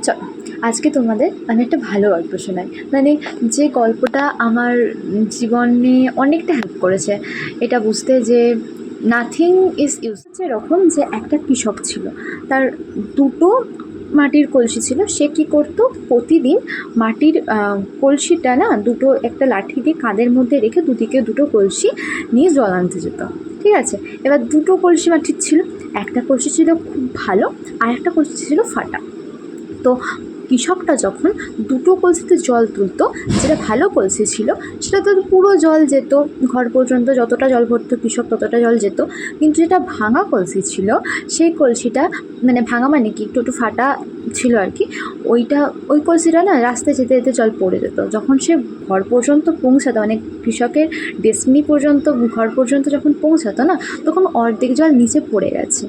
চলো আজকে তোমাদের আমি একটা ভালো গল্প শোনাই, মানে যে গল্পটা আমার জীবনে অনেকটা হেল্প করেছে এটা বুঝতে, যে নাথিং ইজ ইউজ। এরকম যে একটা কৃষক ছিল, তার দুটো মাটির কলসি ছিল। সে কী করতো, প্রতিদিন মাটির কলসিটা না দুটো একটা লাঠি দিয়ে কাঁধের মধ্যে রেখে দুদিকে দুটো কলসি নিয়ে জল আনতে যেত। ঠিক আছে, এবার দুটো কলসি মাটির ছিল, একটা কলসি ছিল খুব ভালো আর একটা কলসি ছিল ফাটা। তো কৃষকটা যখন দুটো কলসিতে জল তুলতো, যেটা ভালো কলসি ছিল সেটা তো পুরো জল যেত ঘর পর্যন্ত, যতটা জল ভরতো কৃষক ততটা জল যেত। কিন্তু যেটা ভাঙা কলসি ছিল সেই কলসিটা, মানে ভাঙা মানে কি একটু একটু ফাটা ছিল আর কি, ওই কলসিটা না রাস্তায় যেতে যেতে জল পড়ে যেত। যখন সে ঘর পর্যন্ত পৌঁছাতো, মানে কৃষকের ডেস্টিনি পর্যন্ত ঘর পর্যন্ত যখন পৌঁছাতো না, তখন অর্ধেক জল নিচে পড়ে গেছে।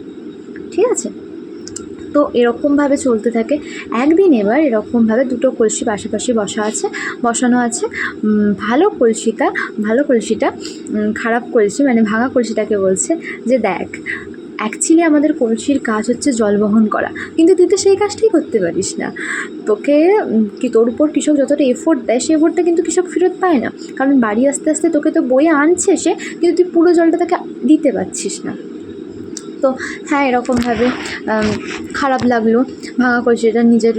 ঠিক আছে, তো এরকমভাবে চলতে থাকে। একদিন এবার এরকমভাবে দুটো কলসি পাশাপাশি বসানো আছে। ভালো কলসিটা খারাপ কলসি মানে ভাঙা কলসিটাকে বলছে যে দেখ, অ্যাকচুয়ালি আমাদের কলসির কাজ হচ্ছে জল বহন করা, কিন্তু তুই তো সেই কাজটাই করতে পারিস না। তোকে তোর উপর কৃষক যতটা এফোর্ট দেয় সেই এফোর্টটা কিন্তু কৃষক ফেরত পায় না, কারণ বাড়ি আস্তে আস্তে তোকে তো বয়ে আনছে সে, কিন্তু তুই পুরো জলটা তাকে দিতে পারছিস না। তো হ্যাঁ, এরকমভাবে খারাপ লাগলো ভাঙা কলসিটা নিজের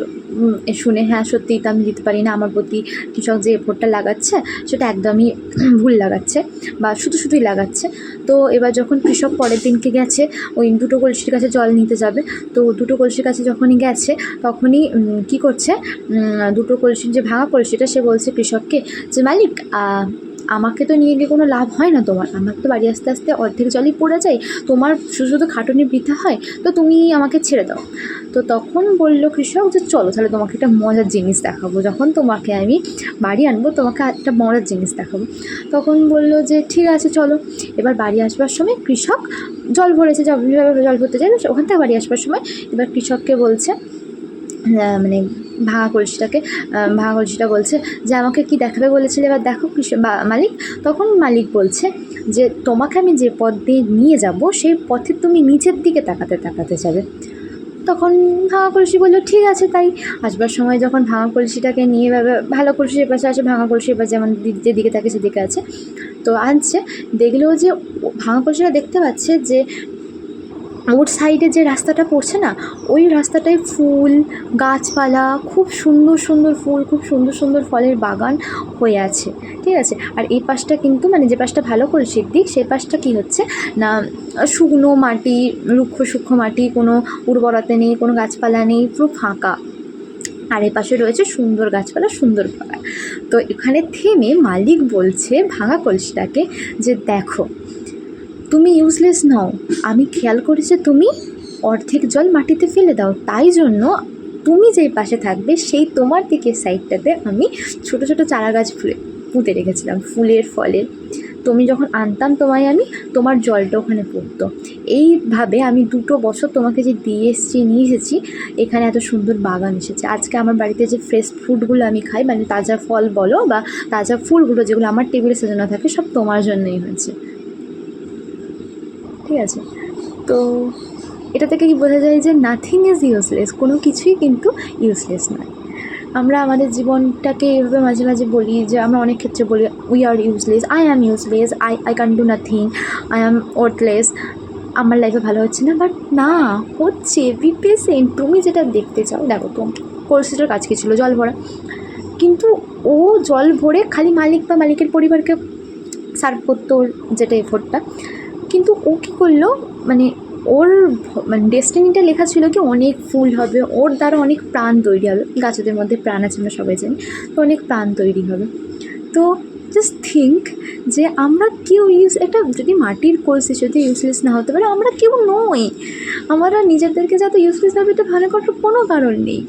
শুনে। হ্যাঁ, সত্যিই তো আমি দিতে পারি না, আমার প্রতি কৃষক যে এফোর্টটা লাগাচ্ছে সেটা একদমই ভুল লাগাচ্ছে বা শুধুই লাগাচ্ছে। তো এবার যখন কৃষক পরের দিনকে গেছে ওই দুটো কলসির কাছে জল নিতে যাবে, তো দুটো কলসির কাছে যখনই গেছে তখনই কী করছে, দুটো কলসির যে ভাঙা কলসিটা সে বলছে কৃষককে যে মালিক, আমাকে তো নিয়ে গিয়ে কোনো লাভ হয় না তোমার, আমার তো বাড়ি আস্তে আস্তে অর্ধেক জলই পড়ে যায়, তোমার শুধু খাটুনি বৃথা হয়, তো তুমি আমাকে ছেড়ে দাও। তো তখন বলল কৃষক যে চলো তাহলে তোমাকে একটা মজার জিনিস দেখাবো, যখন তোমাকে আমি বাড়ি আনবো তোমাকে একটা মজার জিনিস দেখাবো। তখন বলল যে ঠিক আছে চলো। এবার বাড়ি আসবার সময় কৃষক জল ভরেছে, জল ভরতে যায় ওখান থেকে বাড়ি আসবার সময় এবার কৃষককে বলছে, মানে ভাঙা কলসিটা বলছে যে আমাকে কি দেখাবে বলেছিলে, এবার দেখো মালিক। তখন মালিক বলছে যে তোমাকে আমি যে পথ দিয়ে নিয়ে যাব সেই পথে তুমি নিচের দিকে তাকাতে তাকাতে যাবে। তখন ভাঙা কলসি বললো ঠিক আছে তাই। আসবার সময় যখন ভাঙা কলসিটাকে নিয়ে ভালো কলসির পাশে আসে, ভাঙা কলসির পাশে যেমন যেদিকে থাকে সেদিকে আছে, তো আনছে, দেখলো যে ভাঙা কলসিটা দেখতে পাচ্ছে যে ওর সাইডে যে রাস্তাটা পড়ছে না, ওই রাস্তাটায় ফুল গাছপালা, খুব সুন্দর সুন্দর ফুল, খুব সুন্দর সুন্দর ফলের বাগান হয়ে আছে। ঠিক আছে, আর এই পাশটা কিন্তু মানে যে পাশটা ভালো কলসির দিক, সেই পাশটা কী হচ্ছে না, শুকনো মাটি, রুক্ষ সূক্ষ্ম মাটি, কোনো উর্বরতা নেই, কোনো গাছপালা নেই, পুরো ফাঁকা। আর এ পাশে রয়েছে সুন্দর গাছপালা, সুন্দর বাগান। তো এখানে থেমে মালিক বলছে ভাঙা কলসিটাকে যে দেখো, তুমি ইউজলেস নও, আমি খেয়াল করেছি তুমি অর্ধেক জল মাটিতে ফেলে দাও, তাই জন্য তুমি যেই পাশে থাকবে সেই তোমার দিকের সাইডটাতে আমি ছোটো ছোটো চারা গাছ পুঁতে রেখেছিলাম, ফুলের ফলের। তুমি যখন আনতাম তোমায় আমি, তোমার জলটা ওখানে পড়তো। এইভাবে আমি 2 বছর তোমাকে যে নিয়ে এসেছি, এখানে এত সুন্দর বাগান এসেছে। আজকে আমার বাড়িতে যে ফ্রেশ ফ্রুটগুলো আমি খাই, মানে তাজা ফল বলো বা তাজা ফুলগুলো যেগুলো আমার টেবিলে সাজানো থাকে, সব তোমার জন্যই হয়েছে। ঠিক আছে, তো এটা থেকে কি বোঝা যায় যে নাথিং ইজ ইউজলেস, কোনো কিছুই কিন্তু ইউজলেস নয়। আমরা আমাদের জীবনটাকে এভাবে মাঝে মাঝে বলি, যে আমরা অনেক ক্ষেত্রে বলি we are useless, I am useless, I can do nothing, I am worthless, আমার লাইফে ভালো হচ্ছে না। বাট না, হচ্ছে। বি পেশেন্ট, তুমি যেটা দেখতে চাও দেখো। তো কলসিটার কাজ কী ছিল? জল ভরা। কিন্তু ও জল ভরে খালি মালিক বা মালিকের পরিবারকে সার্ভ করতো ওর যেটা এফোর্টটা, কিন্তু ও কী করলো, মানে ওর মানে ডেস্টিনিটা লেখা ছিল কি অনেক ফুল হবে, ওর দ্বারা অনেক প্রাণ তৈরি হবে। গাছেদের মধ্যে প্রাণ আছে আমরা সবাই জানি, তো অনেক প্রাণ তৈরি হবে। তো জাস্ট থিঙ্ক যে আমরা কেউ এটা যদি মাটির কলসি যদি ইউজলেস না হতে পারে, আমরা কেউ নই। আমরা নিজেদেরকে যাতে ইউজলেস ভাবে এটা ভালো করার কোনো কারণ নেই।